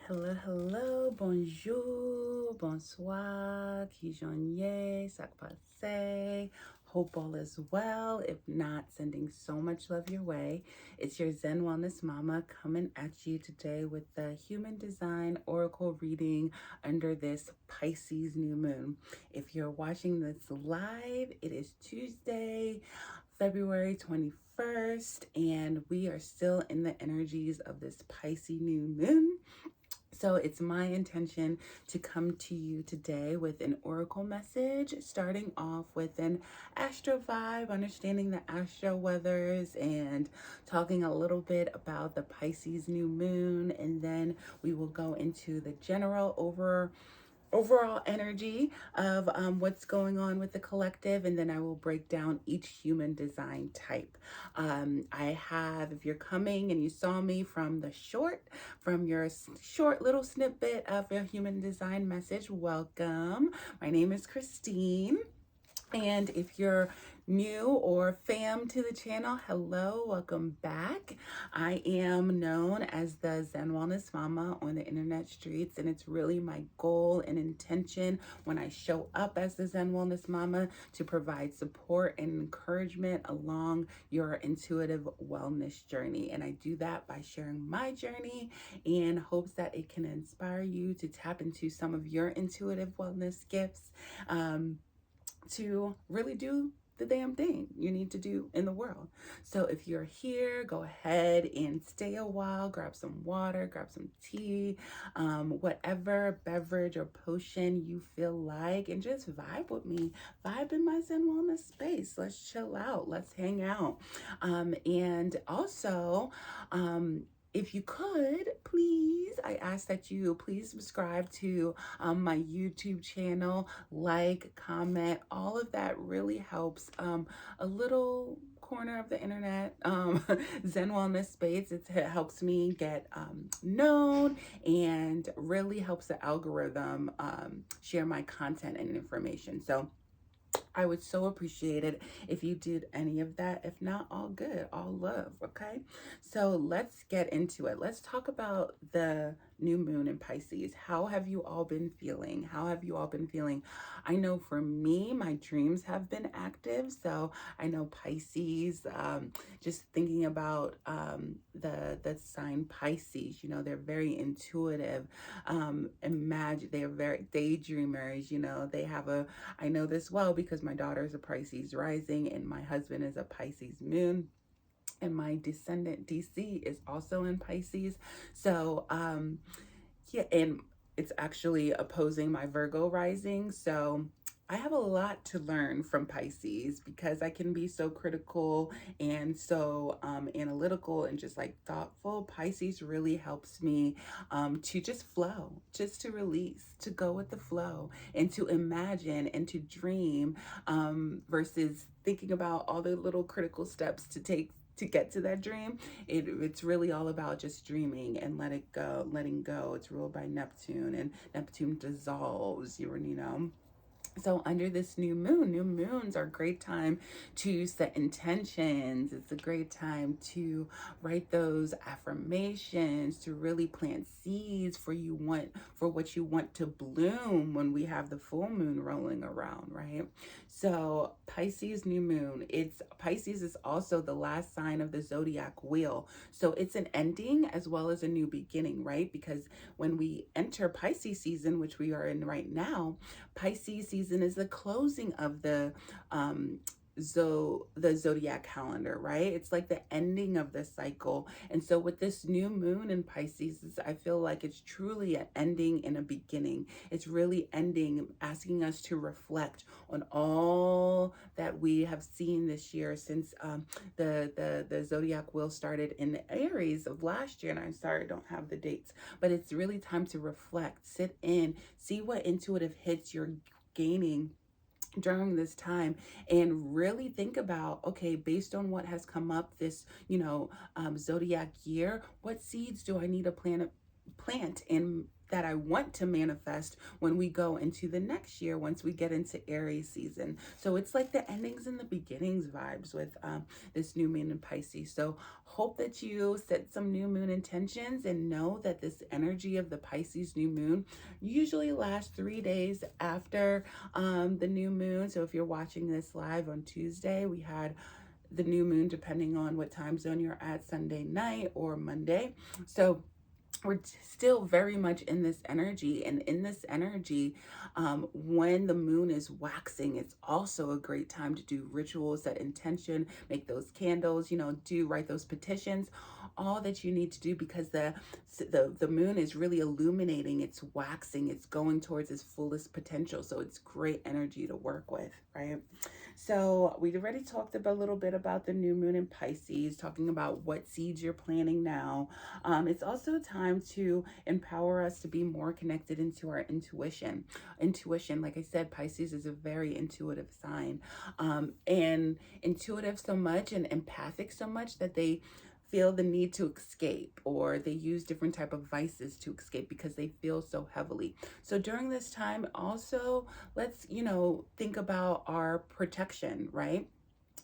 Hello, hello, bonjour, bonsoir, qui journée, ça passe. Hope all is well. If not, sending so much love your way. It's your Zen Wellness Mama coming at you today with the Human Design Oracle reading under this Pisces new moon. If you're watching this live, it is Tuesday, February 21st, and we are still in the energies of this Pisces new moon. So it's my intention to come to you today with an oracle message, starting off with an Astro vibe, understanding the Astro weathers, and talking a little bit about the Pisces new moon, and then we will go into the general overall energy of what's going on with the collective, and then I will break down each human design type. I have, if you're coming and you saw me from your short little snippet of your human design message, welcome. My name is Christine. And if you're new or fam to the channel, hello, welcome back. I am known as the Zen Wellness Mama on the internet streets, and it's really my goal and intention when I show up as the Zen Wellness Mama to provide support and encouragement along your intuitive wellness journey. And I do that by sharing my journey in hopes that it can inspire you to tap into some of your intuitive wellness gifts. To really do the damn thing you need to do in the world. So if you're here, go ahead and stay a while, grab some water, grab some tea, whatever beverage or potion you feel like, and just vibe with me. Vibe in my Zen Wellness space. Let's chill out. Let's hang out. And also, if you could, please, I ask that you please subscribe to my YouTube channel, like, comment, all of that really helps. A little corner of the internet, Zen Wellness space, it helps me get known and really helps the algorithm share my content and information. So I would so appreciate it if you did any of that. If not, all good, all love, okay? So let's get into it. Let's talk about the new moon in Pisces. How have you all been feeling? How have you all been feeling? I know for me, my dreams have been active. So I know Pisces, just thinking about the sign Pisces, you know, they're very intuitive. They're very daydreamers, you know, I know this well because my daughter is a Pisces rising and my husband is a Pisces moon. And my descendant DC is also in Pisces. So, yeah, and it's actually opposing my Virgo rising. So I have a lot to learn from Pisces because I can be so critical and so analytical and just like thoughtful. Pisces really helps me to just flow, just to release, to go with the flow, and to imagine and to dream versus thinking about all the little critical steps to take to get to that dream. It's really all about just dreaming and letting go. It's ruled by Neptune, and Neptune dissolves, you know. So under this new moons are a great time to set intentions. It's a great time to write those affirmations, to really plant seeds for what you want to bloom when we have the full moon rolling around, right? So Pisces new moon, Pisces is also the last sign of the zodiac wheel. So it's an ending as well as a new beginning, right? Because when we enter Pisces season, which we are in right now, Pisces season is the closing of the zodiac calendar, right? It's like the ending of the cycle. And so with this new moon in Pisces, I feel like it's truly an ending and a beginning. It's really ending, asking us to reflect on all that we have seen this year since the zodiac wheel started in Aries of last year. And I'm sorry, I don't have the dates, but it's really time to reflect, sit in, see what intuitive hits you're gaining during this time, and really think about, okay, based on what has come up this, zodiac year, what seeds do I need to plant in that I want to manifest when we go into the next year, once we get into Aries season. So it's like the endings and the beginnings vibes with this new moon in Pisces. So hope that you set some new moon intentions and know that this energy of the Pisces new moon usually lasts 3 days after the new moon. So if you're watching this live on Tuesday, we had the new moon, depending on what time zone you're at, Sunday night or Monday. So we're still very much in this energy, and in this energy, when the moon is waxing, it's also a great time to do rituals, set intention, make those candles, write those petitions, all that you need to do, because the moon is really illuminating, it's waxing, it's going towards its fullest potential. So it's great energy to work with, right? So we already talked a little bit about the new moon in Pisces, talking about what seeds you're planting now. It's also a time to empower us to be more connected into our intuition. Intuition, like I said, Pisces is a very intuitive sign, and intuitive so much and empathic so much that they feel the need to escape, or they use different type of vices to escape because they feel so heavily. So during this time also, let's think about our protection, right?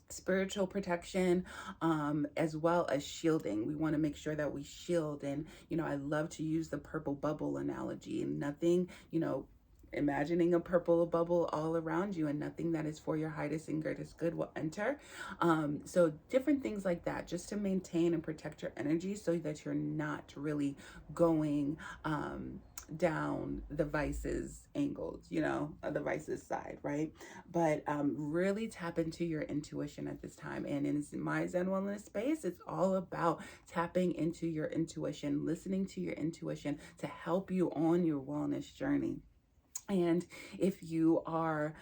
Spiritual protection, as well as shielding. We want to make sure that we shield. And I love to use the purple bubble analogy, and nothing, imagining a purple bubble all around you, and nothing that is for your highest and greatest good will enter. So different things like that, just to maintain and protect your energy, so that you're not really going down the vices angles, the vices side, right? But really tap into your intuition at this time. And in my Zen Wellness space, it's all about tapping into your intuition, listening to your intuition to help you on your wellness journey. And if you are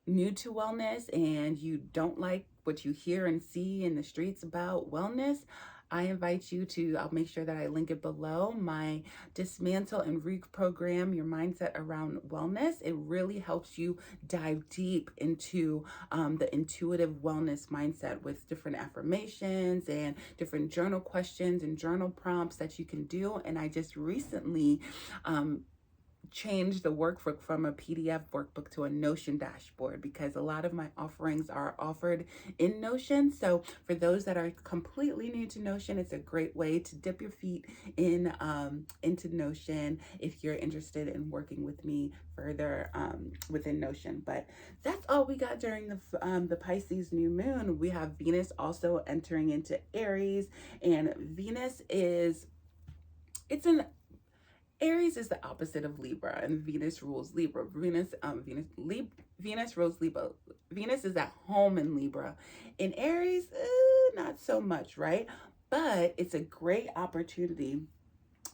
new to wellness and you don't like what you hear and see in the streets about wellness, I invite you to, I'll make sure that I link it below, my Dismantle and Reprogram Your Mindset Around Wellness. It really helps you dive deep into the intuitive wellness mindset with different affirmations and different journal questions and journal prompts that you can do. And I just recently change the workbook from a PDF workbook to a Notion dashboard, because a lot of my offerings are offered in Notion. So for those that are completely new to Notion, it's a great way to dip your feet in into Notion if you're interested in working with me further within Notion. But that's all we got during the Pisces new moon. We have Venus also entering into Aries, and Venus is Aries is the opposite of Libra, and Venus rules Libra. Venus rules Libra. Venus is at home in Libra. In Aries, not so much, right? But it's a great opportunity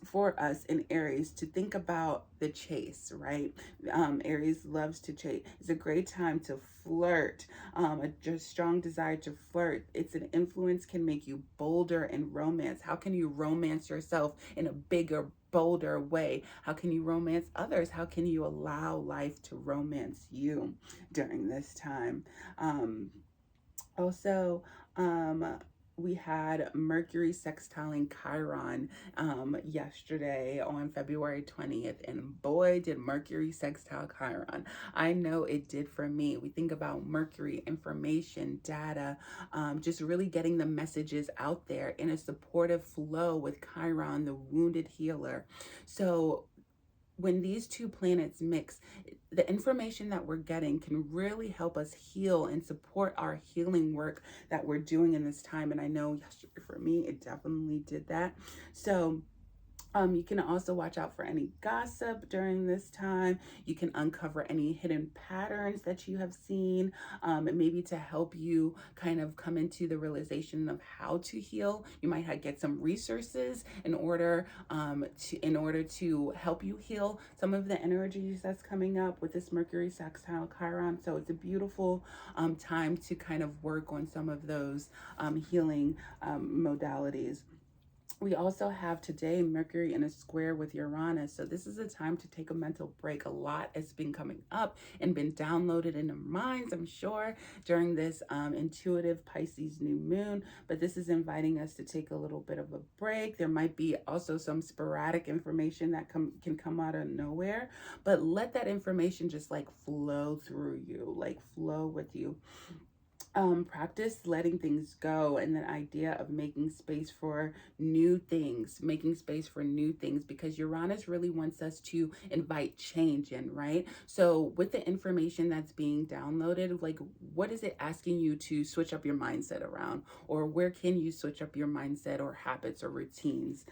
for us in Aries to think about the chase, right? Aries loves to chase. It's a great time to flirt, a just strong desire to flirt. It's an influence can make you bolder in romance. How can you romance yourself in a bigger, bolder way? How can you romance others? How can you allow life to romance you during this time? Also, we had Mercury sextiling Chiron yesterday on February 20th, and boy, did Mercury sextile Chiron. I know it did for me. We think about Mercury, information, data, just really getting the messages out there in a supportive flow with Chiron, the wounded healer. So when these two planets mix, the information that we're getting can really help us heal and support our healing work that we're doing in this time. And I know yesterday for me, it definitely did that. So you can also watch out for any gossip during this time. You can uncover any hidden patterns that you have seen, and maybe to help you kind of come into the realization of how to heal. You might get some resources in order to help you heal some of the energies that's coming up with this Mercury sextile Chiron. So it's a beautiful time to kind of work on some of those healing modalities. We also have today Mercury in a square with Uranus. So this is a time to take a mental break. A lot has been coming up and been downloaded in our minds, I'm sure, during this intuitive Pisces new moon. But this is inviting us to take a little bit of a break. There might be also some sporadic information that can come out of nowhere. But let that information just like flow through you, like flow with you. Practice letting things go, and the idea of making space for new things, because Uranus really wants us to invite change in, right? So with the information that's being downloaded, like what is it asking you to switch up your mindset around, or where can you switch up your mindset or habits or routines?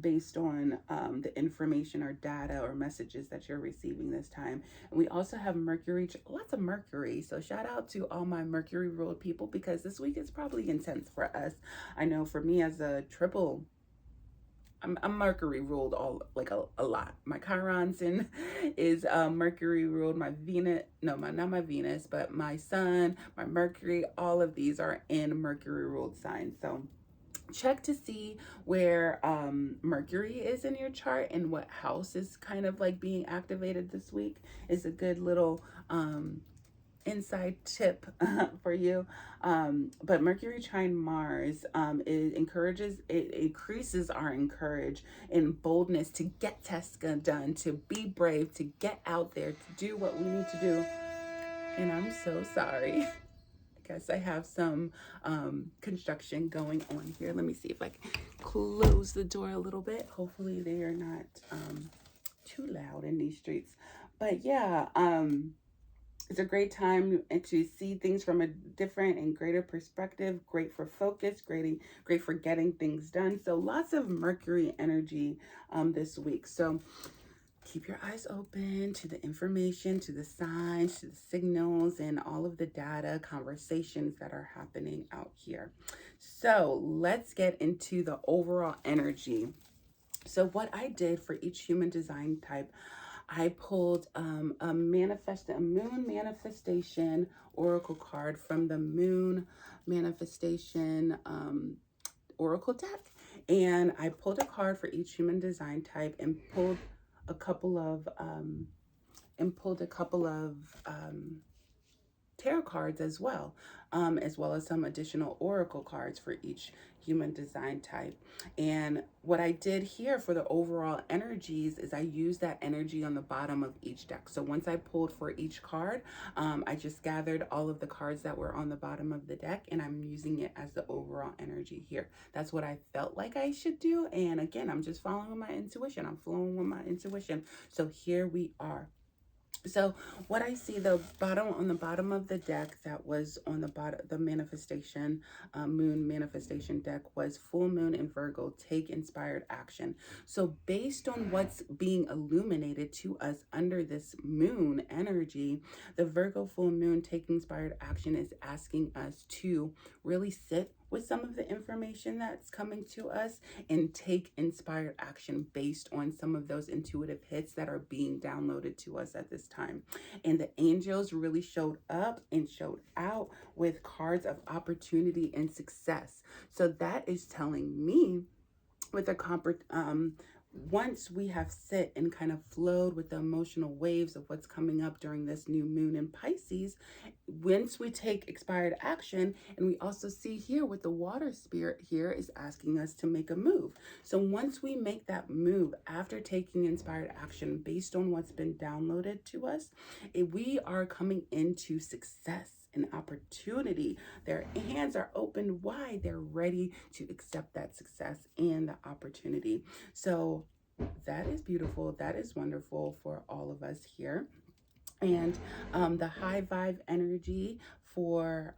Based on the information or data or messages that you're receiving this time. And we also have Mercury, lots of Mercury. So shout out to all my Mercury ruled people, because this week is probably intense for us. I know for me as a triple, I'm Mercury ruled all like a lot. My Chiron sin is Mercury ruled. My Venus, no, not my Venus, but my Sun, my Mercury, all of these are in Mercury ruled signs. So check to see where Mercury is in your chart and what house is kind of like being activated this week is a good little inside tip for you. But Mercury trine Mars, it increases our encourage and boldness to get tasks done, to be brave, to get out there, to do what we need to do. And I'm so sorry. Guess I have some construction going on here. Let me see if I can close the door a little bit. Hopefully they are not too loud in these streets. But yeah, it's a great time to see things from a different and greater perspective. Great for focus, great for getting things done. So lots of Mercury energy this week. So keep your eyes open to the information, to the signs, to the signals, and all of the data, conversations that are happening out here. So let's get into the overall energy. So what I did for each human design type, I pulled a moon manifestation oracle card from the moon manifestation oracle deck. And I pulled a card for each human design type and pulled a couple of tarot cards as well as some additional oracle cards for each human design type. And what I did here for the overall energies is I used that energy on the bottom of each deck. So once I pulled for each card, I just gathered all of the cards that were on the bottom of the deck, and I'm using it as the overall energy here. That's what I felt like I should do. And again, I'm just following my intuition. I'm flowing with my intuition. So here we are. So what I see, on the bottom of the deck that was on the bottom, the manifestation, moon manifestation deck was full moon in Virgo, take inspired action. So based on what's being illuminated to us under this moon energy, the Virgo full moon take inspired action is asking us to really sit with some of the information that's coming to us and take inspired action based on some of those intuitive hits that are being downloaded to us at this time. And the angels really showed up and showed out with cards of opportunity and success. So that is telling me with a once we have sit and kind of flowed with the emotional waves of what's coming up during this new moon in Pisces, once we take inspired action, and we also see here with the water spirit here is asking us to make a move. So once we make that move after taking inspired action based on what's been downloaded to us, we are coming into success and opportunity. Their hands are open wide. They're ready to accept that success and the opportunity. So that is beautiful. That is wonderful for all of us here. And the high vibe energy for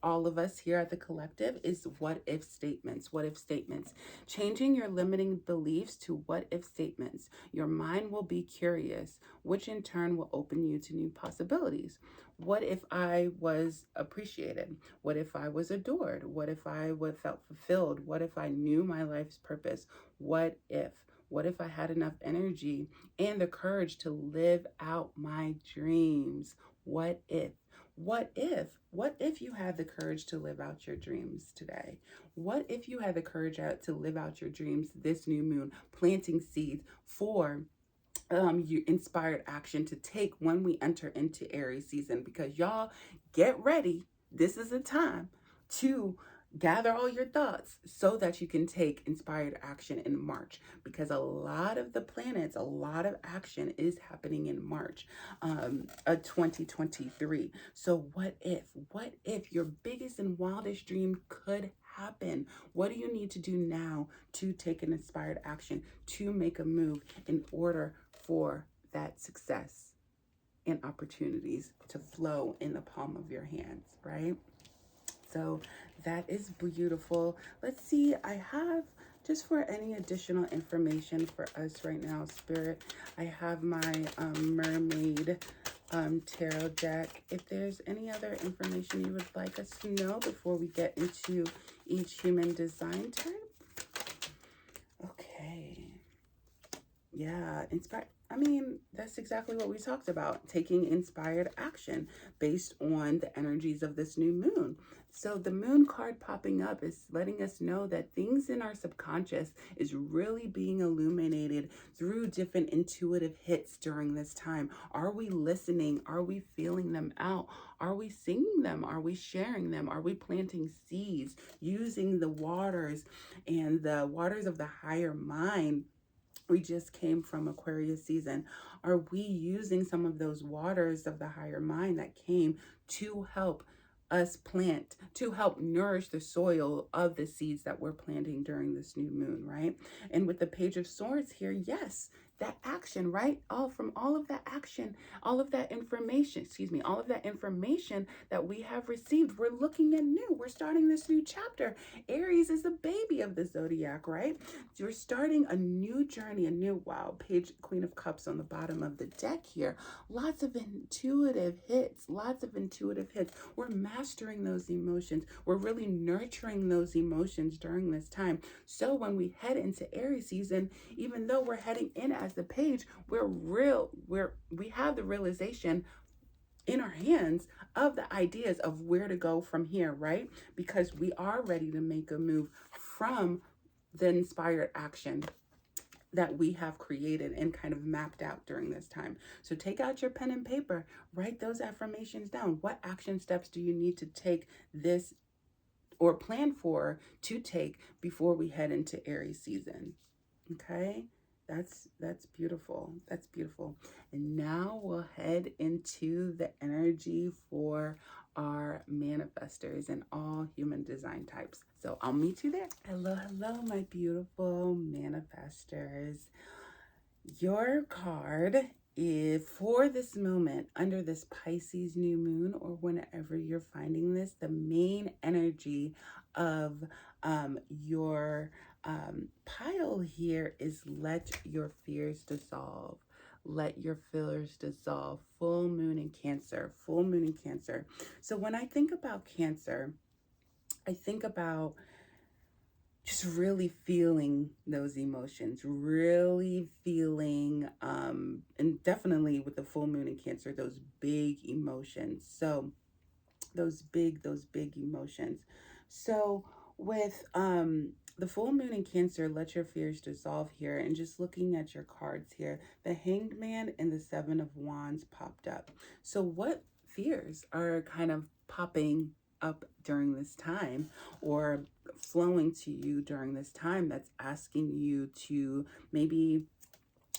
all of us here at the collective is what if statements. What if statements. Changing your limiting beliefs to what if statements. Your mind will be curious, which in turn will open you to new possibilities. What if I was appreciated? What if I was adored? What if I felt fulfilled? What if I knew my life's purpose? What if? What if I had enough energy and the courage to live out my dreams? What if? What if you had the courage to live out your dreams today? What if you had the courage to live out your dreams this new moon, planting seeds for your inspired action to take when we enter into Aries season? Because y'all, get ready. This is a time to gather all your thoughts so that you can take inspired action in March, because a lot of the planets, a lot of action is happening in March 2023. So what if your biggest and wildest dream could happen? What do you need to do now to take an inspired action, to make a move in order for that success and opportunities to flow in the palm of your hands, right? So that is beautiful. Let's see, I have, just for any additional information for us right now, Spirit, I have my Mermaid tarot deck. If there's any other information you would like us to know before we get into each human design type. Okay. Yeah, that's exactly what we talked about, taking inspired action based on the energies of this new moon. So the moon card popping up is letting us know that things in our subconscious is really being illuminated through different intuitive hits during this time. Are we listening? Are we feeling them out? Are we singing them? Are we sharing them? Are we planting seeds using the waters and the waters of the higher mind? We just came from Aquarius season. Are we using some of those waters of the higher mind that came to help us plant, to help nourish the soil of the seeds that we're planting during this new moon, right? And with the Page of Swords here, yes, that action, right? From all of that action, all of that information, all of that information that we have received, we're looking at new. We're starting this new chapter. Aries is the baby of the zodiac, right? You're starting a new journey, a new, wow, Queen of Cups on the bottom of the deck here. Lots of intuitive hits, We're mastering those emotions. We're really nurturing those emotions during this time. So when we head into Aries season, even though we're heading in as the page, we have the realization in our hands of the ideas of where to go from here, right? Because we are ready to make a move from the inspired action that we have created and kind of mapped out during this time. So take out your pen and paper, write those affirmations down. What action steps do you need to take this or plan for to take before we head into Aries season? Okay, that's beautiful. That's beautiful. And now we'll head into the energy for our manifestors and all human design types. So I'll meet you there. Hello, my beautiful manifestors. Your card is for this moment under this Pisces new moon, or whenever you're finding this, the main energy of your pile here is let your fears dissolve. Let your fears dissolve. Full moon in Cancer. So when I think about Cancer, I think about just really feeling those emotions, really feeling, and definitely with the full moon in Cancer, those big emotions. So those big emotions. So with the full moon in Cancer, let your fears dissolve here. And just looking at your cards here, the Hanged Man and the Seven of Wands popped up. So what fears are kind of popping up during this time or flowing to you during this time that's asking you to maybe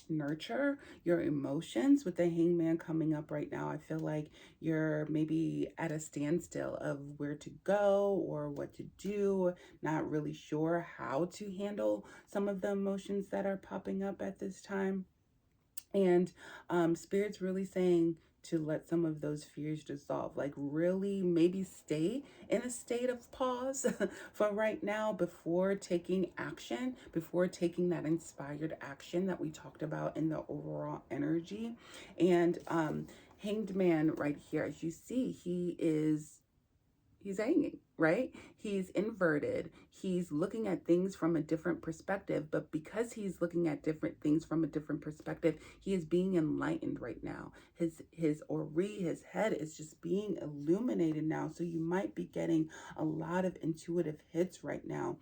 nurture your emotions? With the Hangman coming up right now, I feel like you're maybe at a standstill of where to go or what to do, not really sure how to handle some of the emotions that are popping up at this time. And Spirit's really saying to let some of those fears dissolve, like really maybe stay in a state of pause for right now before taking action, before taking that inspired action that we talked about in the overall energy. And Hanged Man right here, as you see, he's hanging. right? He's inverted. He's looking at things from a different perspective, but because he's looking at different things from a different perspective, he is being enlightened right now. His ori, his head is just being illuminated now. So you might be getting a lot of intuitive hits right now,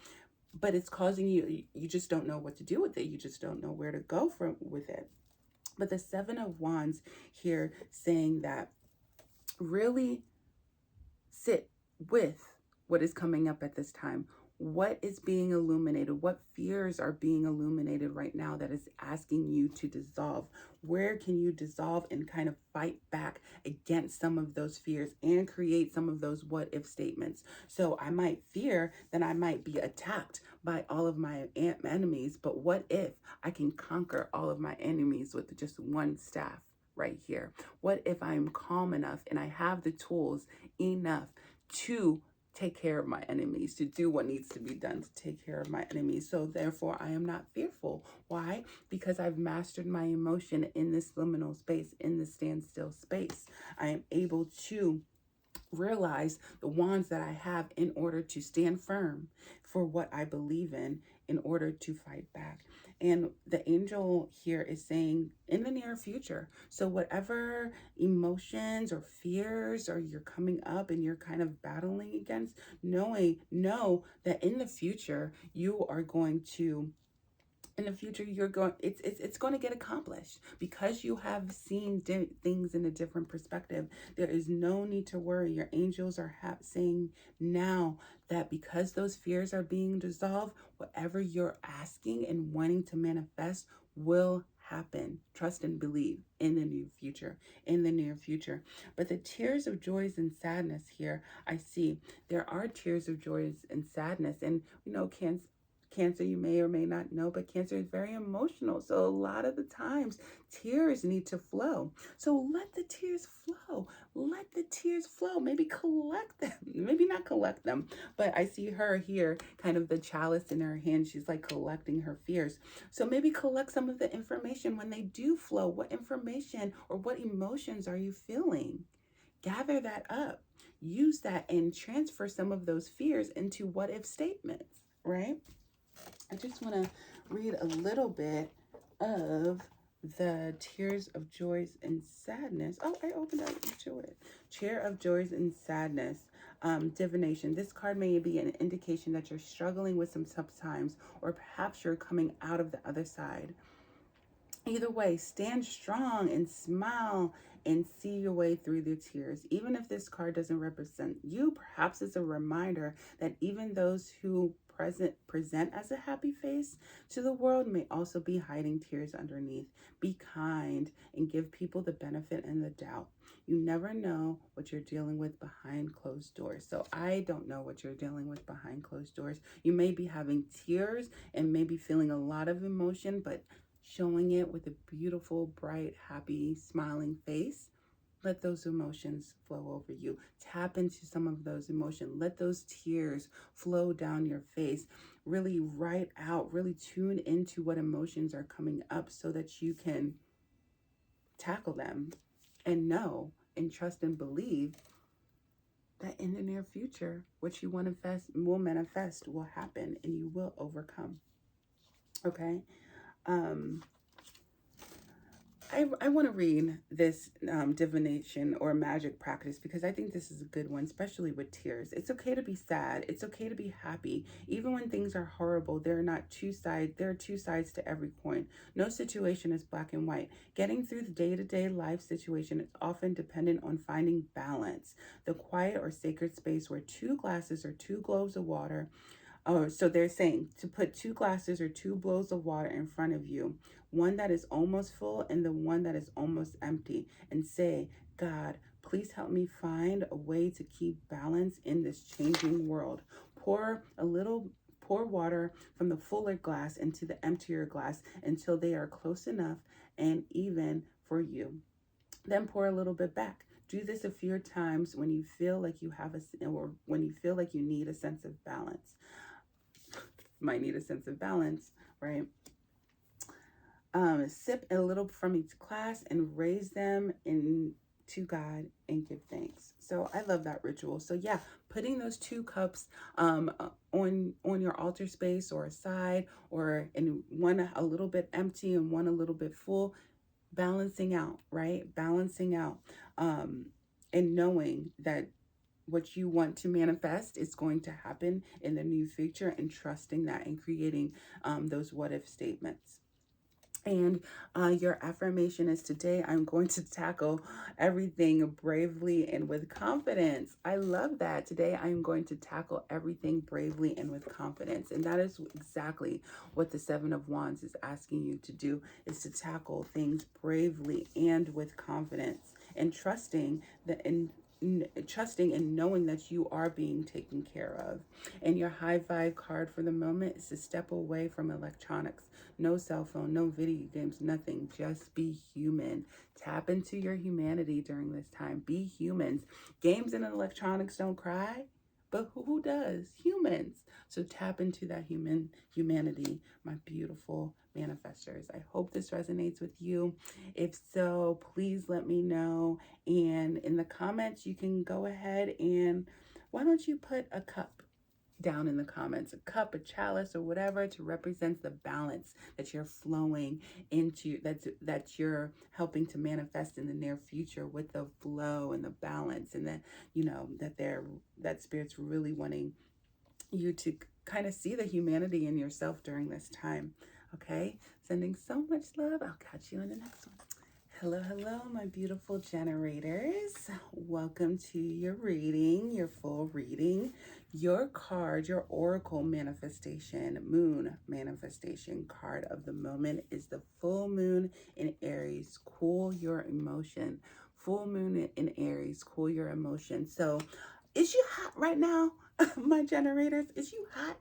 but it's causing you just don't know what to do with it. You just don't know where to go from with it. But the 7 of Wands here saying that really sit with what is coming up at this time. What is being illuminated? What fears are being illuminated right now that is asking you to dissolve? Where can you dissolve and kind of fight back against some of those fears and create some of those what if statements? So I might fear that I might be attacked by all of my enemies, but what if I can conquer all of my enemies with just one staff right here? What if I'm calm enough and I have the tools enough to take care of my enemies, to do what needs to be done to take care of my enemies? So therefore, I am not fearful. Why? Because I've mastered my emotion in this liminal space, in this standstill space. I am able to realize the wands that I have in order to stand firm for what I believe in order to fight back. And the angel here is saying in the near future. So whatever emotions or fears or you're coming up and you're kind of battling against, know that in the future you are going to you're going it's going to get accomplished because you have seen things in a different perspective. There is no need to worry. Your angels are saying now that because those fears are being dissolved, whatever you're asking and wanting to manifest will happen. Trust and believe in the near future. But the tears of joys and sadness here, I see there are tears of joys and sadness. And Cancer, you may or may not know, but Cancer is very emotional. So a lot of the times tears need to flow. So let the tears flow. Let the tears flow. Maybe collect them. Maybe not collect them, but I see her here, kind of the chalice in her hand. She's like collecting her fears. So maybe collect some of the information when they do flow. What information or what emotions are you feeling? Gather that up. Use that and transfer some of those fears into what if statements, right? I just want to read a little bit of the Tears of Joys and Sadness. Oh, I opened up to it. Chair of Joys and Sadness. Divination. This card may be an indication that you're struggling with some tough times, or perhaps you're coming out of the other side. Either way, stand strong and smile and see your way through the tears. Even if this card doesn't represent you, perhaps it's a reminder that even those who present as a happy face to the world may also be hiding tears underneath. Be kind and give people the benefit and the doubt. You never know what you're dealing with behind closed doors. So I don't know what you're dealing with behind closed doors. You may be having tears and maybe feeling a lot of emotion, but showing it with a beautiful, bright, happy, smiling face. Let those emotions flow over you. Tap into some of those emotions. Let those tears flow down your face. Really write out, really tune into what emotions are coming up so that you can tackle them and know and trust and believe that in the near future, what you will manifest, will happen, and you will overcome. Okay? I want to read this divination or magic practice because I think this is a good one, especially with tears. It's okay to be sad. It's okay to be happy. Even when things are horrible, there are two sides to every coin. No situation is black and white. Getting through the day-to-day life situation is often dependent on finding balance. The quiet or sacred space where 2 glasses or 2 globes of water. Oh, so they're saying to put 2 glasses or 2 bowls of water in front of you, one that is almost full and the one that is almost empty, and say, God, please help me find a way to keep balance in this changing world. Pour water from the fuller glass into the emptier glass until they are close enough and even for you. Then pour a little bit back. Do this a few times when you feel like you need a sense of balance. Might need a sense of balance, right? Sip a little from each glass and raise them to God and give thanks. So I love that ritual. So yeah, putting those 2 cups on your altar space or aside, or in one a little bit empty and one a little bit full, balancing out, right? Balancing out, and knowing that what you want to manifest is going to happen in the near future, and trusting that and creating those what if statements. And your affirmation is, today I'm going to tackle everything bravely and with confidence. I love that. Today I'm going to tackle everything bravely and with confidence. And that is exactly what the 7 of Wands is asking you to do, is to tackle things bravely and with confidence, and trusting that trusting and knowing that you are being taken care of. And your high vibe card for the moment is to step away from electronics. No cell phone, no video games, nothing. Just be human. Tap into your humanity during this time. Be humans. Games and electronics don't cry, but who does? Humans. So tap into that humanity, my beautiful manifestors. I hope this resonates with you. If so, please let me know. And in the comments, you can go ahead and, why don't you put a cup down in the comments, a cup, a chalice, or whatever, to represent the balance that you're flowing into, that you're helping to manifest in the near future, with the flow and the balance, and that, you know, that spirit's really wanting you to kind of see the humanity in yourself during this time. Okay, sending so much love. I'll catch you in the next one. Hello, hello, my beautiful generators. Welcome to your reading, your full reading. Your card, your oracle manifestation, moon manifestation card of the moment is the full moon in Aries. Cool your emotion. Full moon in Aries, cool your emotion. So, is you hot right now, my generators? Is you hot?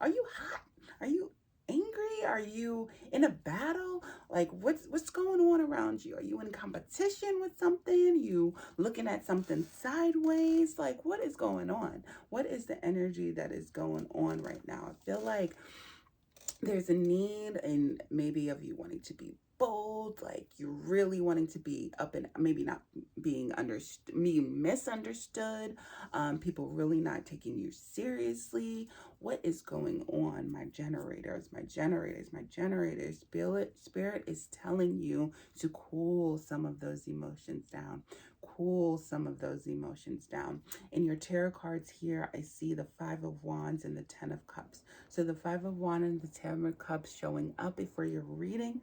Are you hot? Are you angry? Are you in a battle? Like, what's going on around you? Are you in competition with something? You looking at something sideways? Like, what is going on? What is the energy that is going on right now? I feel like there's a need, and maybe of you wanting to be bold, like you're really wanting to be up, and maybe not being misunderstood, people really not taking you seriously. What is going on, my generators? My generators, my generators. Spirit is telling you to cool some of those emotions down. Cool some of those emotions down. In your tarot cards here, I see the 5 of Wands and the 10 of Cups. So the 5 of Wands and the 10 of Cups showing up before your reading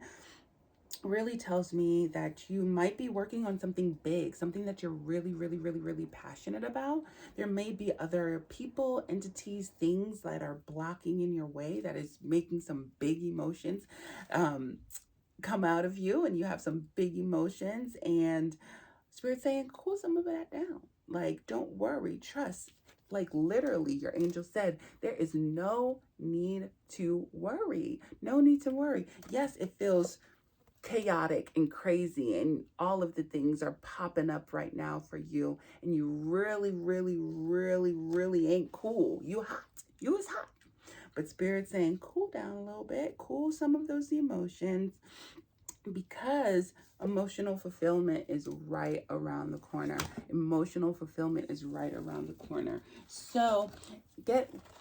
really tells me that you might be working on something big, something that you're really, really, really, really passionate about. There may be other people, entities, things that are blocking in your way, that is making some big emotions come out of you, and you have some big emotions, and Spirit saying, cool some of that down. Like, don't worry, trust. Like, literally, your angel said, there is no need to worry. No need to worry. Yes, it feels chaotic and crazy, and all of the things are popping up right now for you, and you really, really, really, really ain't cool. You hot. You is hot. But Spirit saying, cool down a little bit. Cool some of those emotions, because emotional fulfillment is right around the corner. Emotional fulfillment is right around the corner. So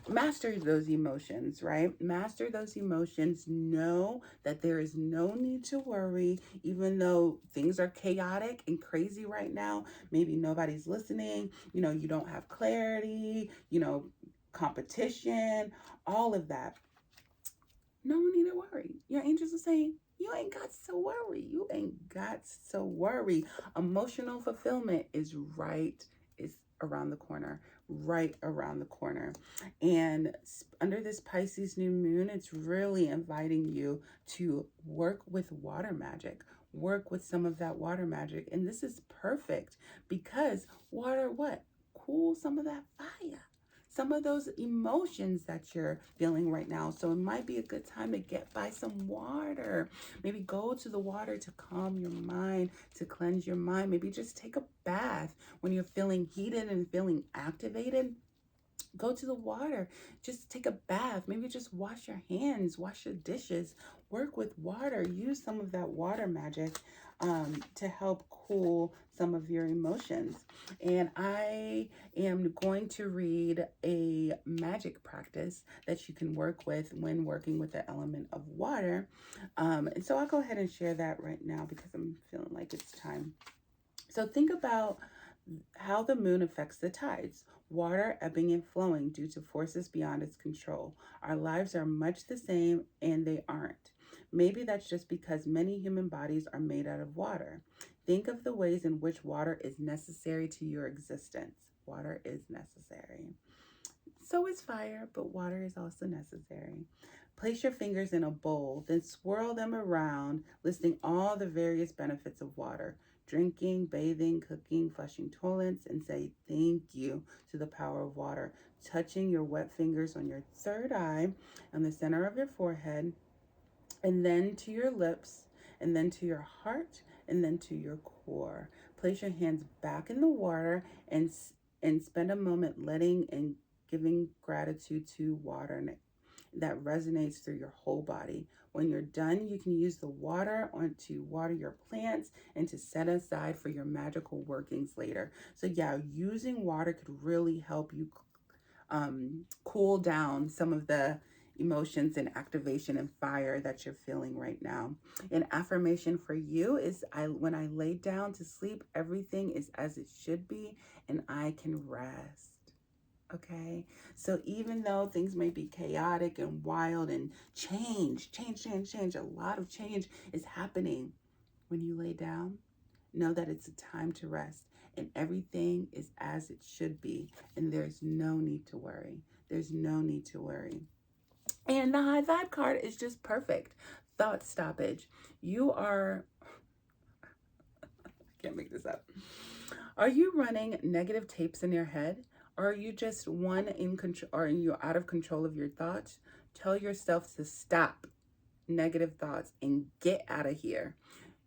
master those emotions, right? Master those emotions. Know that there is no need to worry, even though things are chaotic and crazy right now. Maybe nobody's listening, you know, you don't have clarity, you know, competition, all of that. No need to worry. Your angels are saying, you ain't got to worry. You ain't got to worry. Emotional fulfillment is around the corner, right around the corner. And under this Pisces new moon, it's really inviting you to work with water magic. Work with some of that water magic. And this is perfect, because water, what? Cool some of that fire. Some of those emotions that you're feeling right now. So it might be a good time to get by some water. Maybe go to the water to calm your mind, to cleanse your mind. Maybe just take a bath when you're feeling heated and feeling activated. Go to the water, just take a bath, maybe just wash your hands, wash your dishes, work with water, use some of that water magic to help cool some of your emotions. And I am going to read a magic practice that you can work with when working with the element of water. And so I'll go ahead and share that right now because I'm feeling like it's time. So think about how the moon affects the tides. Water ebbing and flowing due to forces beyond its control. Our lives are much the same, and they aren't. Maybe that's just because many human bodies are made out of water. Think of the ways in which water is necessary to your existence. Water is necessary. So is fire, but water is also necessary. Place your fingers in a bowl, then swirl them around, listing all the various benefits of water: drinking, bathing, cooking, flushing toilets, and say thank you to the power of water. Touching your wet fingers on your third eye, on the center of your forehead, and then to your lips, and then to your heart, and then to your core. Place your hands back in the water and spend a moment letting and giving gratitude to water that resonates through your whole body. When you're done, you can use the water to water your plants and to set aside for your magical workings later. So yeah, using water could really help you cool down some of the emotions and activation and fire that you're feeling right now. An affirmation for you is when I lay down to sleep, everything is as it should be and I can rest. Okay, so even though things may be chaotic and wild and change, a lot of change is happening when you lay down, know that it's a time to rest and everything is as it should be. And there's no need to worry. There's no need to worry. And the high vibe card is just perfect. Thought stoppage. You are, I can't make this up. Are you running negative tapes in your head? Or are you just one in control? Or are you out of control of your thoughts? Tell yourself to stop negative thoughts and get out of here.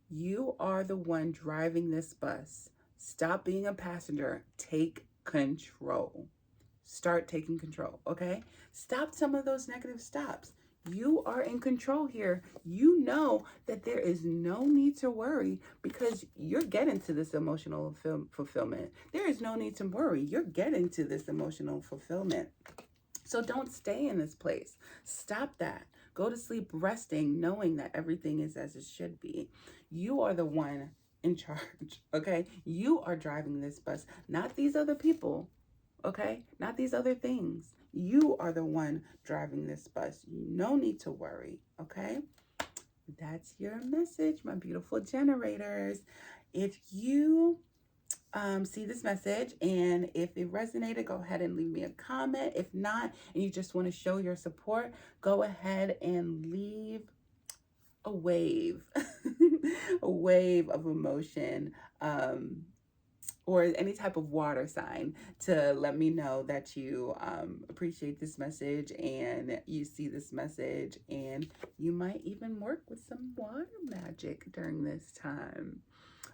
You are the one driving this bus. Stop being a passenger. Take control. Start taking control, okay? Stop some of those negative stops. You are in control here. You know that there is no need to worry because you're getting to this emotional fulfillment. There is no need to worry. You're getting to this emotional fulfillment. So don't stay in this place. Stop that. Go to sleep resting, knowing that everything is as it should be. You are the one in charge, okay? You are driving this bus, not these other people, okay? Not these other things. You are the one driving this bus. No need to worry, okay? That's your message, my beautiful generators. If you see this message and if it resonated, go ahead and leave me a comment. If not, and you just want to show your support, go ahead and leave a wave, a wave of emotion, or any type of water sign to let me know that you appreciate this message and you see this message, and you might even work with some water magic during this time.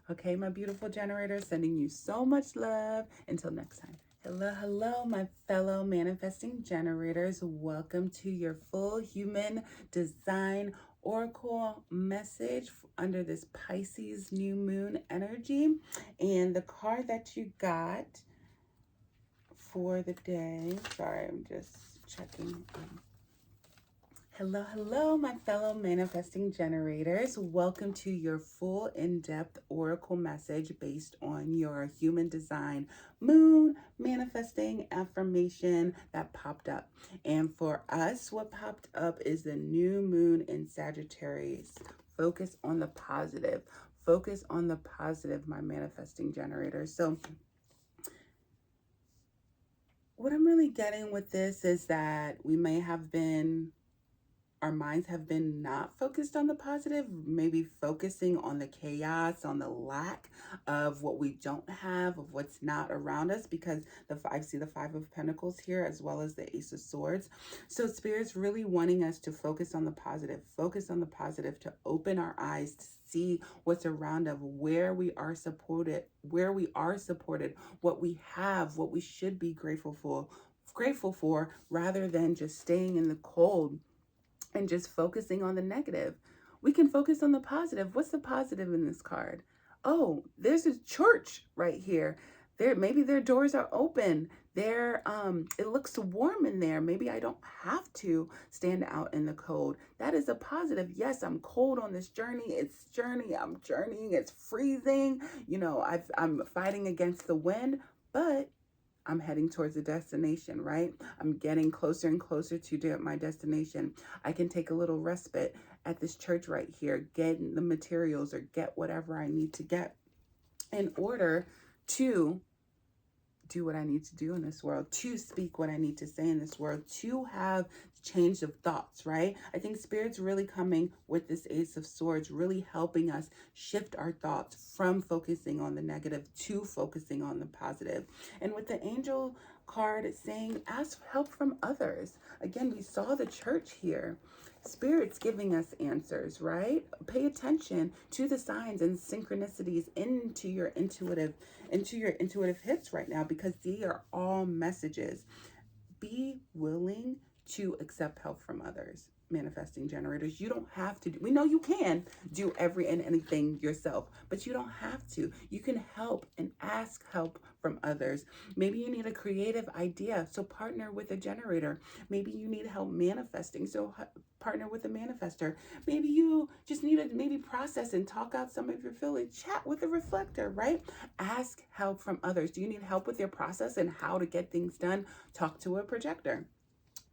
Okay, my beautiful generators, sending you so much love. Until next time. Hello, my fellow manifesting generators. Welcome to your full human design oracle message under this Pisces New Moon energy. And the card that you got for the day, sorry, I'm just checking. Hello, my fellow manifesting generators. Welcome to your full in-depth oracle message based on your human design moon manifesting affirmation that popped up. And for us, what popped up is the new moon in Sagittarius. Focus on the positive. Focus on the positive, my manifesting generators. So what I'm really getting with this is that we may have been, our minds have been not focused on the positive, maybe focusing on the chaos, on the lack of what we don't have, of what's not around us, because I see the Five of Pentacles here as well as the Ace of Swords. So Spirit's really wanting us to focus on the positive, to open our eyes to see what's around us, where we are supported, what we have, what we should be grateful grateful for, rather than just staying in the cold and just focusing on the negative. We can focus on the positive. What's the positive in this card? Oh, there's a church right here. There, maybe their doors are open. There, it looks warm in there. Maybe I don't have to stand out in the cold. That is a positive. Yes, I'm cold on this journey. I'm journeying. It's freezing. You know, I'm fighting against the wind, but I'm heading towards a destination, right? I'm getting closer and closer to my destination. I can take a little respite at this church right here, get the materials or get whatever I need to get in order to do what I need to do in this world, to speak what I need to say in this world, to have change of thoughts, right? I think Spirit's really coming with this Ace of Swords, really helping us shift our thoughts from focusing on the negative to focusing on the positive. And with the Angel card, it's saying, ask help from others. Again, we saw the church here. Spirit's giving us answers, right? Pay attention to the signs and synchronicities into your intuitive hits right now, because they are all messages. Be willing to accept help from others. Manifesting generators, you don't have to we know you can do every and anything yourself, but you don't have to. You can help and ask help from others. Maybe you need a creative idea, so partner with a generator. Maybe you need help manifesting, so partner with a manifester. Maybe you just need to process and talk out some of your feelings. Chat with a reflector, right? Ask help from others. Do you need help with your process and how to get things done? Talk to a projector.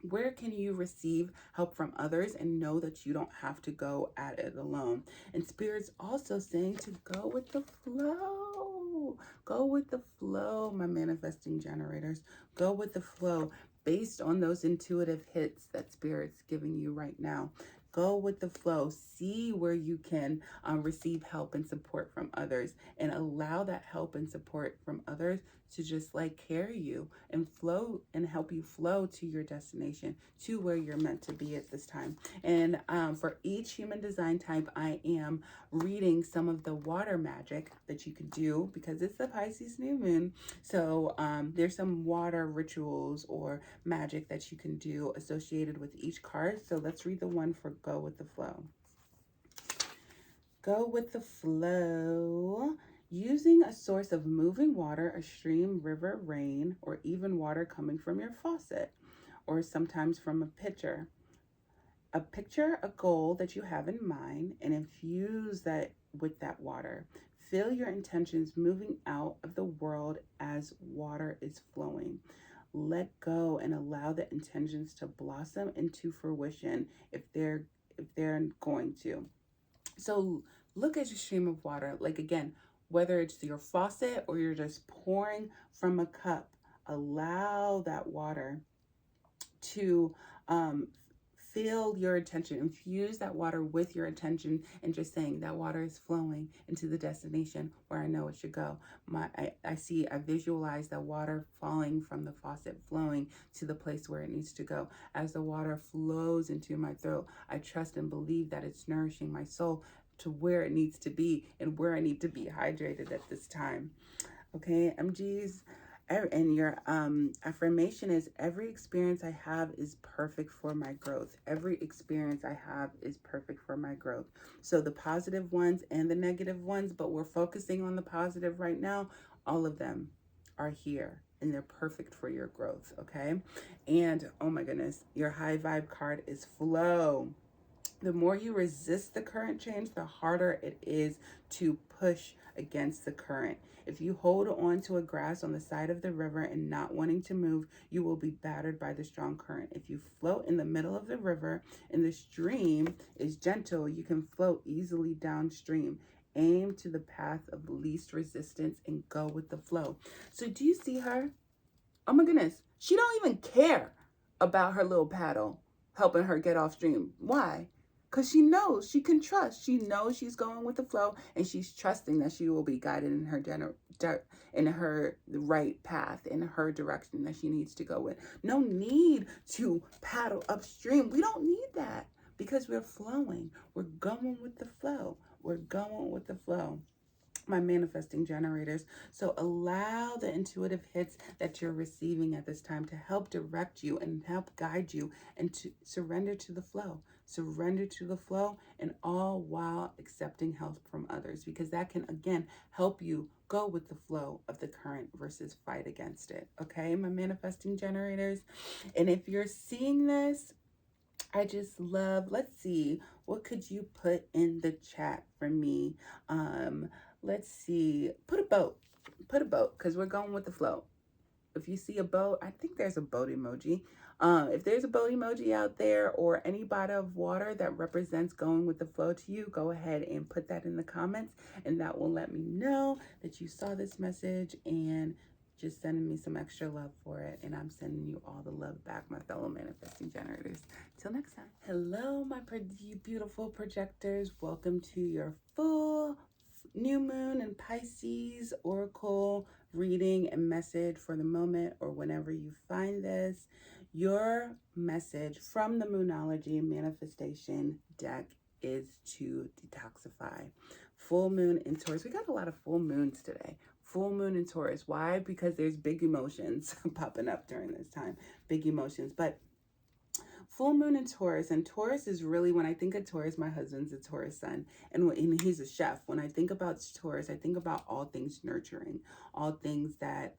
Where can you receive help from others and know that you don't have to go at it alone? And Spirit's also saying to go with the flow. Go with the flow, my manifesting generators. Go with the flow based on those intuitive hits that Spirit's giving you right now. Go with the flow. See where you can receive help and support from others, and allow that help and support from others to just like carry you and flow and help you flow to your destination, to where you're meant to be at this time. And for each human design type, I am reading some of the water magic that you could do, because it's the Pisces New Moon. So there's some water rituals or magic that you can do associated with each card. So let's read the one for Go with the Flow. Go with the flow. Using a source of moving water, a stream, river, rain, or even water coming from your faucet, or sometimes from a pitcher. Picture a goal that you have in mind and infuse that with that water. Feel your intentions moving out of the world as water is flowing. Let go and allow the intentions to blossom into fruition if they're going to. So look at your stream of water. Like, again, whether it's your faucet or you're just pouring from a cup, allow that water to feel your attention. Infuse that water with your attention, and just saying that water is flowing into the destination where I know it should go. I visualize that water falling from the faucet, flowing to the place where it needs to go. As the water flows into my throat, I trust and believe that it's nourishing my soul to where it needs to be and where I need to be hydrated at this time. Okay, MGs. And your affirmation is, every experience I have is perfect for my growth. Every experience I have is perfect for my growth. So the positive ones and the negative ones, but we're focusing on the positive right now. All of them are here and they're perfect for your growth, okay? And oh my goodness, your high vibe card is flow. The more you resist the current change, the harder it is to push against the current. If you hold on to a grass on the side of the river and not wanting to move, you will be battered by the strong current. If you float in the middle of the river and the stream is gentle, you can float easily downstream. Aim to the path of least resistance and go with the flow. So do you see her? Oh my goodness. She don't even care about her little paddle helping her get off stream. Why? Because she knows, she can trust. She knows she's going with the flow, and she's trusting that she will be guided in her right path, in her direction that she needs to go with. No need to paddle upstream. We don't need that, because we're flowing. We're going with the flow. We're going with the flow. my manifesting generators. So allow the intuitive hits that you're receiving at this time to help direct you and help guide you, and to surrender to the flow. Surrender to the flow, and all while accepting help from others, because that can again help you go with the flow of the current versus fight against it. Okay, my manifesting generators. And if you're seeing this, I just love, let's see, what could you put in the chat for me? Let's see, put a boat, because we're going with the flow. If you see a boat, I think there's a boat emoji. If there's a boat emoji out there, or any body of water that represents going with the flow to you, go ahead and put that in the comments, and that will let me know that you saw this message and just sending me some extra love for it. And I'm sending you all the love back, my fellow manifesting generators. Till next time. Hello, my beautiful projectors. Welcome to your full new moon and Pisces oracle reading and message for the moment, or whenever you find this. Your message from the Moonology manifestation deck is to detoxify. Full moon in Taurus. We got a lot of full moons today. Full moon in Taurus. Why? Because there's big emotions popping up during this time. Big emotions. But full moon in Taurus, and Taurus is really, when I think of Taurus, my husband's a Taurus sun, and he's a chef. When I think about Taurus, I think about all things nurturing, all things that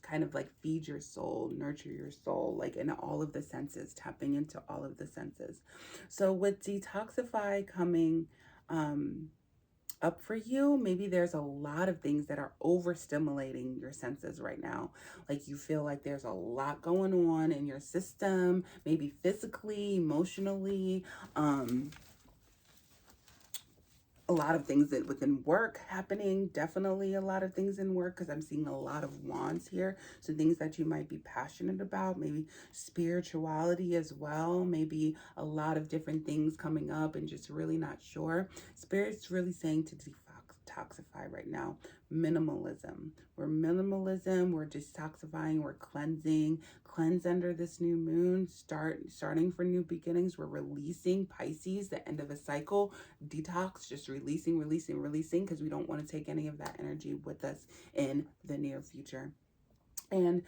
kind of like feed your soul, nurture your soul, like in all of the senses, tapping into all of the senses. So with Detoxify coming up for you, maybe there's a lot of things that are overstimulating your senses right now. Like you feel like there's a lot going on in your system, maybe physically, emotionally, a lot of things that within work happening, definitely a lot of things in work, because I'm seeing a lot of wands here. So things that you might be passionate about, maybe spirituality as well, maybe a lot of different things coming up and just really not sure. Spirit's really saying to detoxify right now. Minimalism. We're detoxifying, we're cleansing. Cleanse under this new moon, starting for new beginnings. We're releasing Pisces, the end of a cycle. Detox, just releasing, because we don't want to take any of that energy with us in the near future. And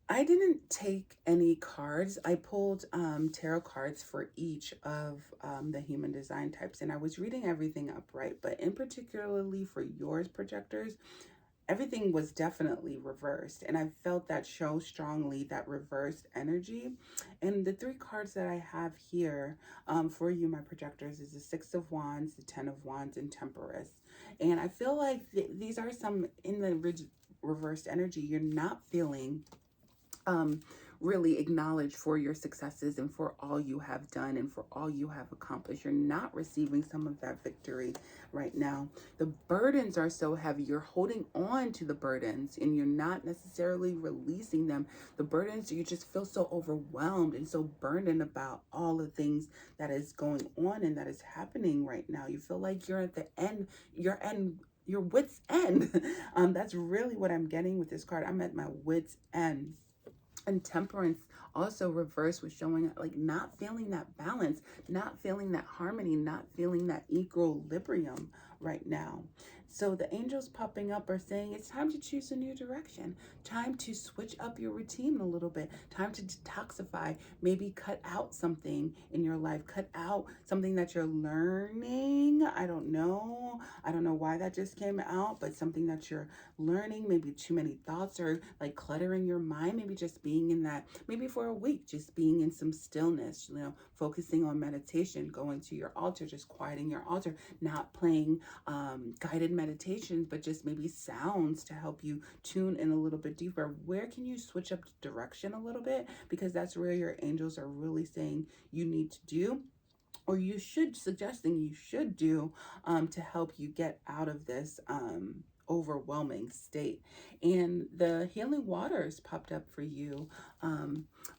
I didn't take any cards. I pulled tarot cards for each of the human design types, and I was reading everything upright, but in particularly for yours, projectors, everything was definitely reversed, and I felt that so strongly, that reversed energy. And the three cards that I have here for you, my projectors, is the Six of Wands, the Ten of Wands, and Temperance. And I feel like these are some in the reversed energy. You're not feeling really acknowledged for your successes and for all you have done and for all you have accomplished. You're not receiving some of that victory right now. The burdens are so heavy. You're holding on to the burdens and you're not necessarily releasing them. The burdens, you just feel so overwhelmed and so burdened about all the things that is going on and that is happening right now. You feel like you're at the end, your wit's end. That's really what I'm getting with this card. I'm at my wit's end. And Temperance also reverse was showing like not feeling that balance, not feeling that harmony, not feeling that equilibrium right now. So the angels popping up are saying it's time to choose a new direction, time to switch up your routine a little bit, time to detoxify, maybe cut out something in your life, cut out something that you're learning. I don't know why that just came out, but something that you're learning, maybe too many thoughts or like cluttering your mind, maybe just being in that, maybe for a week, just being in some stillness, focusing on meditation, going to your altar, just quieting your altar, not playing guided meditations, but just maybe sounds to help you tune in a little bit deeper. Where can you switch up direction a little bit? Because that's where your angels are really saying you need to do, or suggesting you should do to help you get out of this overwhelming state. And the healing waters popped up for you,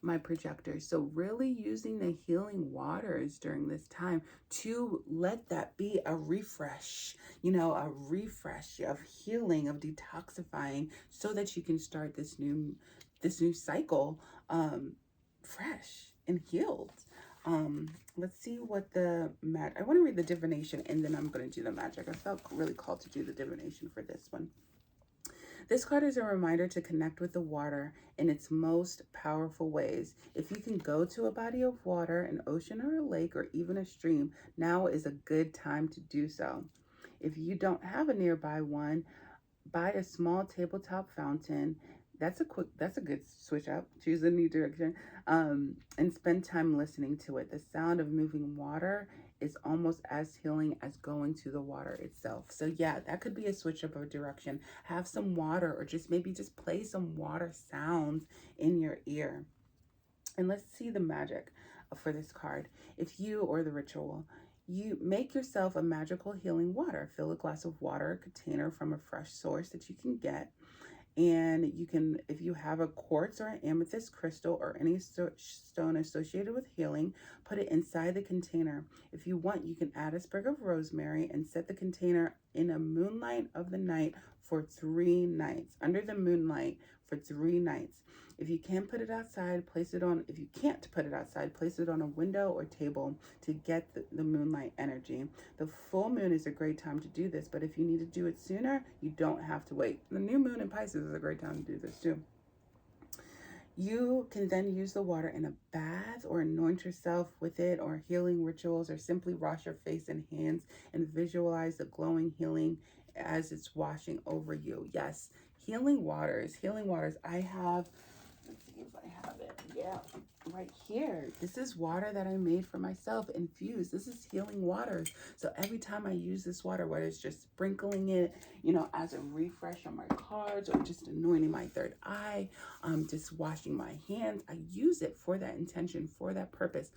my projectors. So really using the healing waters during this time to let that be a refresh, a refresh of healing, of detoxifying, so that you can start this new cycle fresh and healed. Let's see what the I want to read the divination and then I'm going to do the magic. I felt really called to do the divination for this one. This card is a reminder to connect with the water in its most powerful ways. If you can go to a body of water, an ocean or a lake, or even a stream, now is a good time to do so. If you don't have a nearby one, buy a small tabletop fountain. That's a good switch up. Choose a new direction, and spend time listening to it. The sound of moving water is almost as healing as going to the water itself. So yeah, that could be a switch up of direction. Have some water, or just maybe just play some water sounds in your ear. And let's see the magic for this card. If you, or the ritual, you make yourself a magical healing water. Fill a glass of water, a container from a fresh source that you can get. And you can, if you have a quartz or an amethyst crystal or any stone associated with healing, put it inside the container. If you want, you can add a sprig of rosemary and set the container in a moonlight of the night for 3 nights, under the moonlight for 3 nights. If you can't put it outside, place it on, if you can't put it outside, place it on a window or table to get the moonlight energy. The full moon is a great time to do this, but if you need to do it sooner, you don't have to wait. The new moon in Pisces is a great time to do this too. You can then use the water in a bath or anoint yourself with it, or healing rituals, or simply wash your face and hands and visualize the glowing healing as it's washing over you. Yes, healing waters. I have, let's see if I have it. Yeah, right here. This is water that I made for myself, infused. This is healing waters. So every time I use this water, whether it's just sprinkling it, as a refresh on my cards, or just anointing my third eye, just washing my hands, I use it for that intention, for that purpose.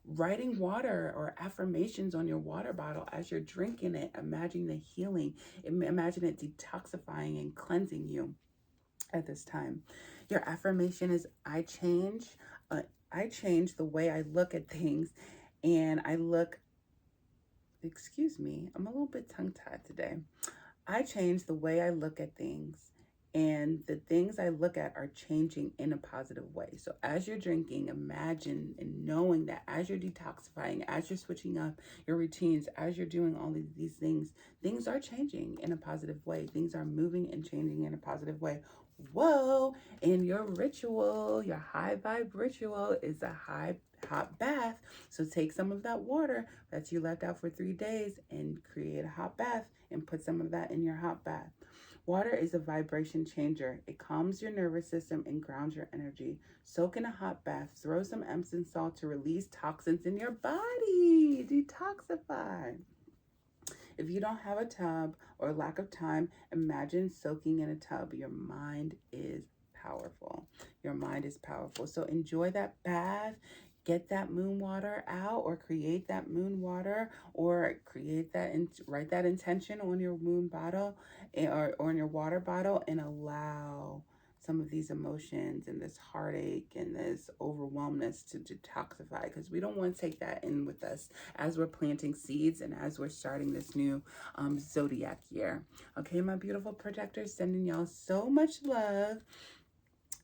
Writing water or affirmations on your water bottle as you're drinking it, imagine the healing, imagine it detoxifying and cleansing you at this time. Your affirmation is, I change the way I look at things, and excuse me, I'm a little bit tongue-tied today. I change the way I look at things, and the things I look at are changing in a positive way. So as you're drinking, imagine and knowing that as you're detoxifying, as you're switching up your routines, as you're doing all of these things are changing in a positive way. Things are moving and changing in a positive way. Whoa, and your ritual, your high vibe ritual, is a hot bath. So take some of that water that you left out for 3 days and create a hot bath and put some of that in your hot bath. Water is a vibration changer. It calms your nervous system and grounds your energy. Soak in a hot bath. Throw some Epsom salt to release toxins in your body. Detoxify. If you don't have a tub or lack of time, imagine soaking in a tub. Your mind is powerful. Your mind is powerful. So enjoy that bath. Get that moon water out, or create that moon water, or create that and write that intention on your moon bottle, or on your water bottle, and allow some of these emotions and this heartache and this overwhelmness to detoxify, because we don't want to take that in with us as we're planting seeds and as we're starting this new zodiac year. Okay, my beautiful projectors, sending y'all so much love.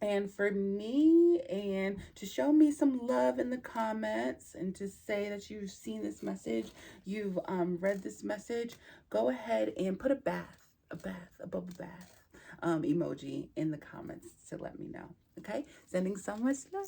And for me, and to show me some love in the comments, and to say that you've seen this message, you've read this message, go ahead and put a bubble bath emoji in the comments to let me know. Okay, sending so much love.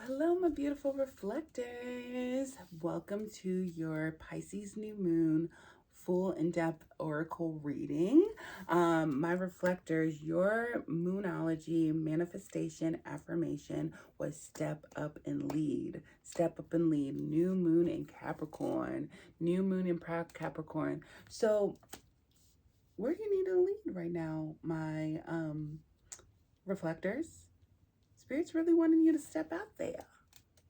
Hello, my beautiful reflectors. Welcome to your Pisces New Moon full in-depth oracle reading. My reflectors, your moonology manifestation affirmation was step up and lead. Step up and lead. New moon in Capricorn. New moon in Capricorn. So where do you need to lead right now, my reflectors? Spirit's really wanting you to step out there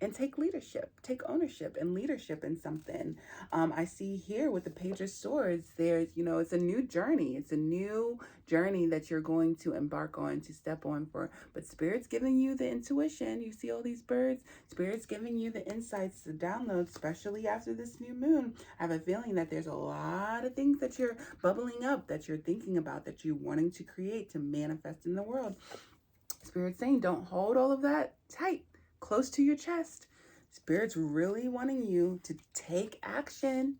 and take leadership, take ownership and leadership in something. I see here with the Page of Swords, there's, it's a new journey. It's a new journey that you're going to embark on, to step on for. But Spirit's giving you the intuition. You see all these birds? Spirit's giving you the insights, the downloads, especially after this new moon. I have a feeling that there's a lot of things that you're bubbling up, that you're thinking about, that you're wanting to create, to manifest in the world. Spirit's saying, don't hold all of that tight, close to your chest. Spirit's really wanting you to take action.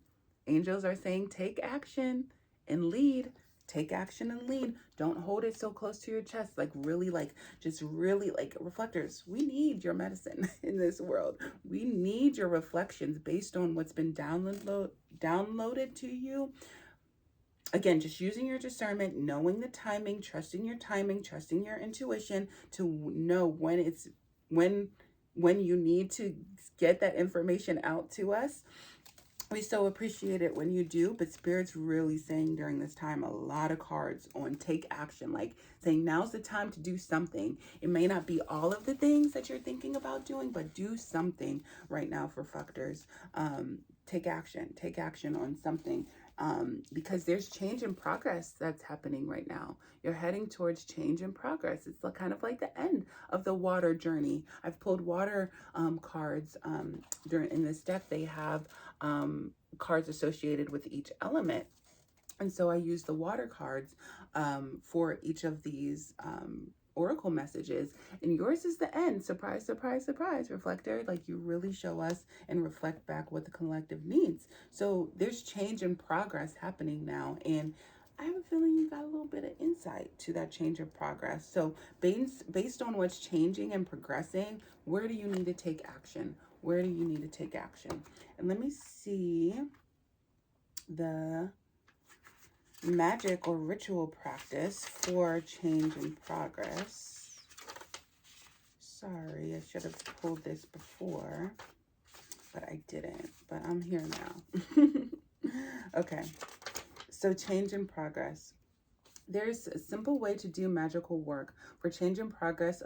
Angels are saying take action and lead. Take action and lead. Don't hold it so close to your chest. Like really, like just really like reflectors. We need your medicine in this world. We need your reflections based on what's been downloaded to you. Again, just using your discernment, knowing the timing, trusting your intuition to know when when you need to get that information out to us. We so appreciate it when you do, but Spirit's really saying during this time a lot of cards on take action, like saying now's the time to do something. It may not be all of the things that you're thinking about doing, but do something right now for reflectors. Take action on something. Because there's change and progress that's happening right now. You're heading towards change and progress. It's kind of like the end of the water journey. I've pulled water cards in this deck. They have cards associated with each element. And so I use the water cards for each of these oracle messages, and yours is the end. Surprise, surprise, surprise, reflector. Like you really show us and reflect back what the collective needs. So there's change and progress happening now, and I have a feeling you got a little bit of insight to that change of progress. So based on what's changing and progressing, where do you need to take action? Where do you need to take action? And let me see the magic or ritual practice for change and progress. Sorry, I should have pulled this before, but I didn't. But I'm here now. Okay, so change and progress. There's a simple way to do magical work. For change and progress,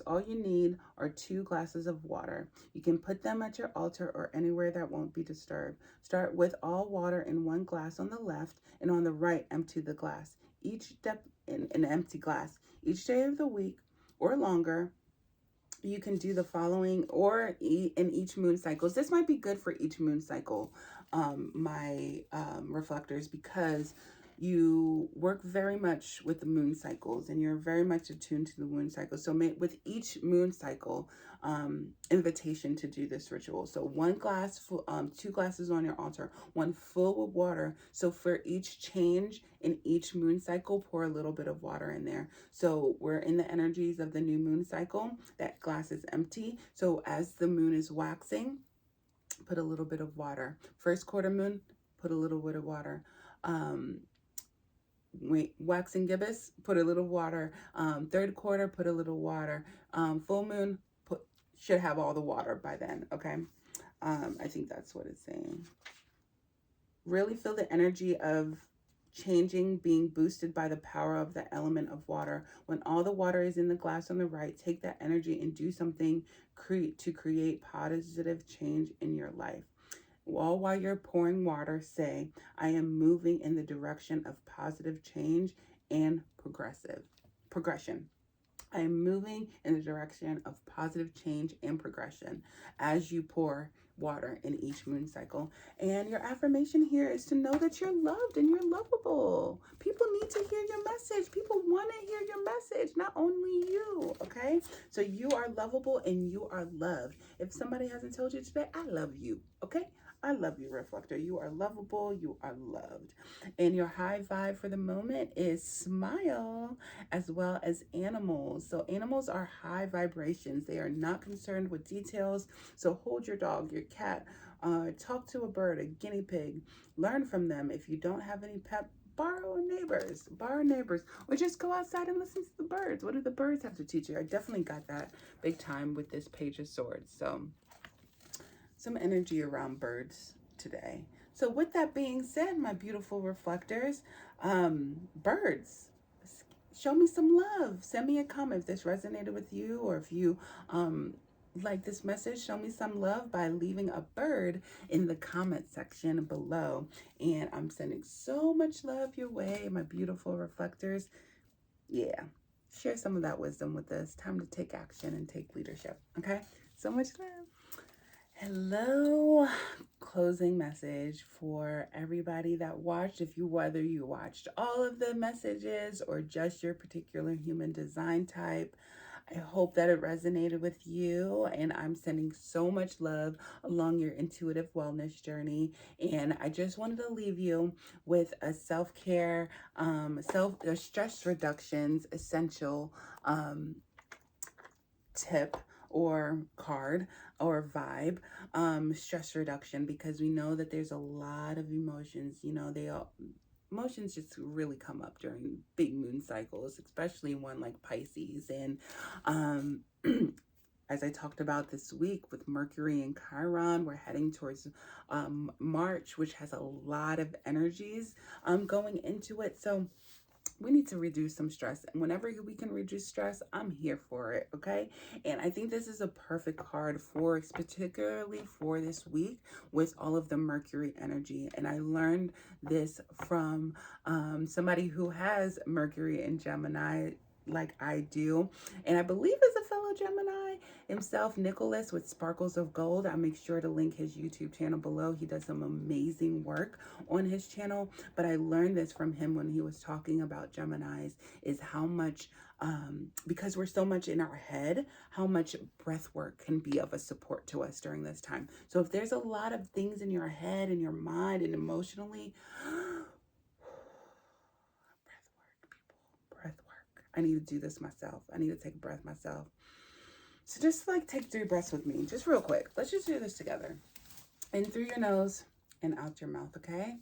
all you need are 2 glasses of water. You can put them at your altar or anywhere that won't be disturbed. Start with all water in 1 glass on the left, and on the right, empty the glass. Each step in an empty glass. Each day of the week or longer, you can do the following, or in each moon cycles. This might be good for each moon cycle, my reflectors, because you work very much with the moon cycles and you're very much attuned to the moon cycle. So with each moon cycle, invitation to do this ritual. So 1 glass full, 2 glasses on your altar, 1 full of water. So for each change in each moon cycle, pour a little bit of water in there. So we're in the energies of the new moon cycle. That glass is empty. So as the moon is waxing, put a little bit of water. First quarter moon, put a little bit of water. Waxing gibbous, put a little water. Third quarter, put a little water. Full moon, should have all the water by then, okay? I think that's what it's saying. Really feel the energy of changing being boosted by the power of the element of water. When all the water is in the glass on the right, take that energy and do something to create positive change in your life. All while you're pouring water, say, I am moving in the direction of positive change and progression. I am moving in the direction of positive change and progression as you pour water in each moon cycle. And your affirmation here is to know that you're loved and you're lovable. People need to hear your message. People want to hear your message, not only you, okay? So you are lovable and you are loved. If somebody hasn't told you today, I love you, okay? I love you, reflector. You are lovable. You are loved. And your high vibe for the moment is smile, as well as animals. So animals are high vibrations. They are not concerned with details. So hold your dog, your cat, talk to a bird, a guinea pig. Learn from them. If you don't have any pet, borrow neighbors, or just go outside and listen to the birds. What do the birds have to teach you? I definitely got that big time with this Page of Swords. So some energy around birds today. So with that being said, my beautiful reflectors, birds, show me some love. Send me a comment if this resonated with you, or if you like this message. Show me some love by leaving a bird in the comment section below. And I'm sending so much love your way, my beautiful reflectors. Yeah, share some of that wisdom with us. Time to take action and take leadership, okay? So much love. Hello, closing message for everybody that watched. Whether you watched all of the messages or just your particular human design type, I hope that it resonated with you, and I'm sending so much love along your intuitive wellness journey. And I just wanted to leave you with a self-care, stress reductions essential tip or card or vibe, stress reduction, because we know that there's a lot of emotions, emotions just really come up during big moon cycles, especially one like Pisces. And as I talked about this week with Mercury and Chiron, we're heading towards March, which has a lot of energies going into it. So we need to reduce some stress, and whenever we can reduce stress, I'm here for it. Okay. And I think this is a perfect card for, particularly for this week, with all of the Mercury energy. And I learned this from somebody who has Mercury in Gemini, like I do, and I believe is a fellow Gemini himself, Nicholas with Sparkles of Gold. I'll make sure to link his YouTube channel below. He does some amazing work on his channel. But I learned this from him when he was talking about Geminis, is how much, because we're so much in our head, how much breath work can be of a support to us during this time. So if there's a lot of things in your head and your mind and emotionally, breath work. I need to do this myself. I need to take a breath myself. So just like take 3 breaths with me, just real quick. Let's just do this together. In through your nose and out your mouth, okay?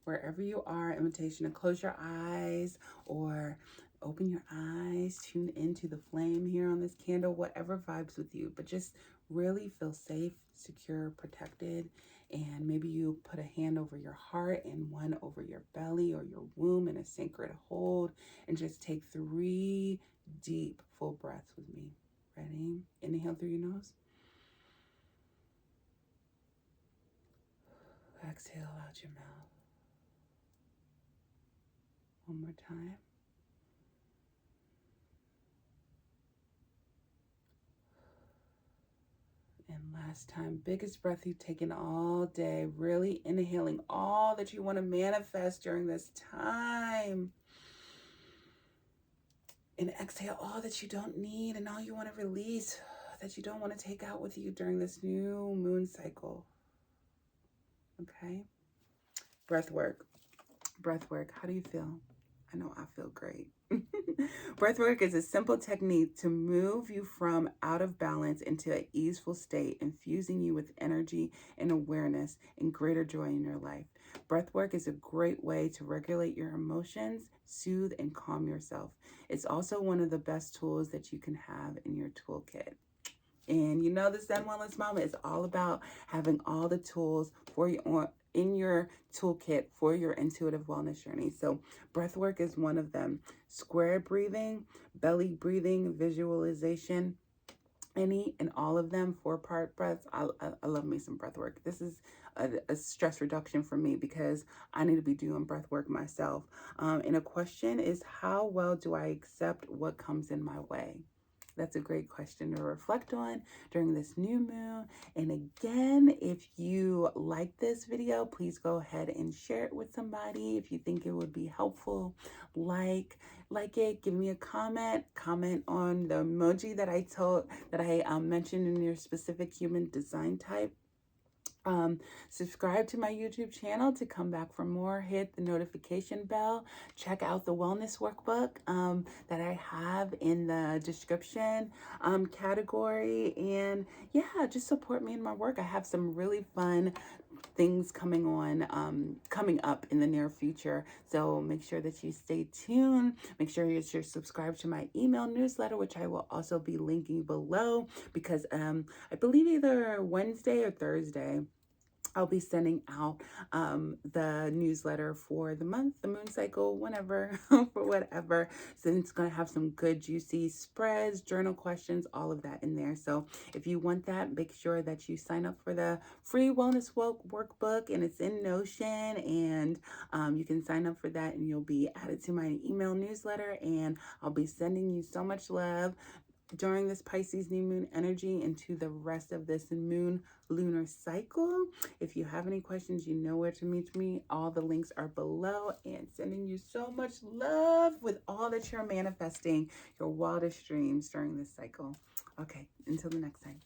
Wherever you are, invitation to close your eyes or open your eyes, tune into the flame here on this candle, whatever vibes with you, but just really feel safe, secure, protected. And maybe you put a hand over your heart and one over your belly or your womb in a sacred hold, and just take 3 deep, full breaths with me. Ready? Inhale through your nose. Exhale out your mouth. One more time. And last time, biggest breath you've taken all day, really inhaling all that you want to manifest during this time. And exhale all that you don't need and all you want to release, that you don't want to take out with you during this new moon cycle. Okay? Breath work. Breath work. How do you feel? I know I feel great. Breathwork is a simple technique to move you from out of balance into an easeful state, infusing you with energy and awareness and greater joy in your life. Breathwork is a great way to regulate your emotions, soothe, and calm yourself. It's also one of the best tools that you can have in your toolkit. And you know, the Zen Wellness Mama is all about having all the tools for you in your toolkit for your intuitive wellness journey. So breath work is one of them. Square breathing, belly breathing, visualization, any and all of them, 4-part breaths. I love me some breath work. This is a stress reduction for me because I need to be doing breath work myself. And a question is, how well do I accept what comes in my way? That's a great question to reflect on during this new moon. And again, if you like this video, please go ahead and share it with somebody. If you think it would be helpful, like it, give me a comment on the emoji that I mentioned in your specific human design type. Subscribe to my YouTube channel to come back for more. Hit the notification bell. Check out the wellness workbook that I have in the description category. And yeah, just support me in my work. I have some really fun things coming up in the near future. So make sure that you stay tuned. Make sure you're subscribed to my email newsletter, which I will also be linking below, because I believe either Wednesday or Thursday, I'll be sending out the newsletter for the month, the moon cycle, whenever, for whatever. So it's going to have some good, juicy spreads, journal questions, all of that in there. So if you want that, make sure that you sign up for the free wellness workbook, and it's in Notion, and you can sign up for that and you'll be added to my email newsletter, and I'll be sending you so much love during this Pisces new moon energy into the rest of this moon lunar cycle. If you have any questions, you know where to meet me. All the links are below, and sending you so much love with all that you're manifesting, your wildest dreams during this cycle. Okay, until the next time.